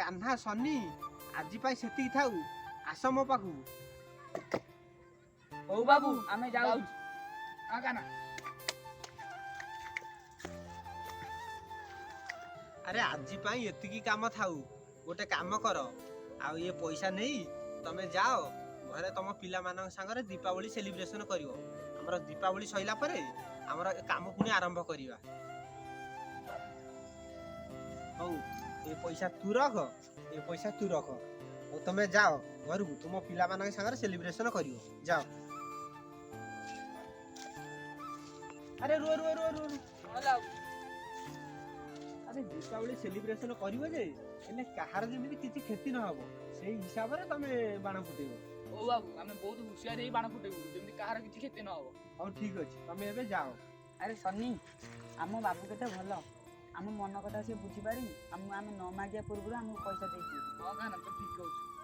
କାହ୍ନା ସନି ଆଜି ପାଇଁ ସେତିକି ଥାଉ। ଆସ ମୋ ପାଖକୁ। ହଉ ବାବୁ ଆମେ ଯାଉଛୁ। ହଁ କାହ୍ନା। ଆରେ ଆଜି ପାଇଁ ଏତିକି କାମ ଥାଉ। ଗୋଟେ କାମ କର, ଆଉ ଏ ପଇସା ନେଇ ତମେ ଯାଅ ଘରେ ତମ ପିଲାମାନଙ୍କ ସାଙ୍ଗରେ ଦୀପାବଳି ସେଲିବ୍ରେସନ କରିବ। ଆମର ଦୀପାବଳି ସରିଲା ପରେ ଆମର କାମ ପୁଣି ଆରମ୍ଭ କରିବା। ହଉ ଏ ପଇସା ତୁ ରଖ, ଏ ପଇସା ତୁ ରଖ। ହଉ ତମେ ଯାଅ ଘରକୁ ତୁମ ପିଲାମାନଙ୍କ ସାଙ୍ଗରେ ସେଲିବ୍ରେସନ କରିବ। ଯାଅ। ଆରେ ରୁହ ରୁହ ରୁହ ରୁହ। ଆରେ ଦୀପାବଳି ସେଲିବ୍ରେସନ କରିବ ଯେ ହେଲେ କାହାର ଯେମିତି କିଛି କ୍ଷତି ନ ହବ ସେଇ ହିସାବରେ ତମେ ବାଣ ଫୁଟେଇବ। ହଉ ବାବୁ ଆମେ ବହୁତ ହୁସିଆର ହେଇ ବାଣ ଫୁଟେଇବୁ ଯେମିତି କାହାର କିଛି କ୍ଷତି ନ ହବ। ହଉ ଠିକ ଅଛି ତମେ ଏବେ ଯାଅ। ଆରେ ସନି, ଆମ ବାବୁ କେତେ ଭଲ। ଆମ ମନ କଥା ସିଏ ବୁଝିପାରି ଆମେ ନ ମାଗିବା ପୂର୍ବରୁ ଆମକୁ ପଇସା ଦେଇଦିଏ। ହଁ କାହ୍ନା ତୁ ଠିକ କହୁଛୁ।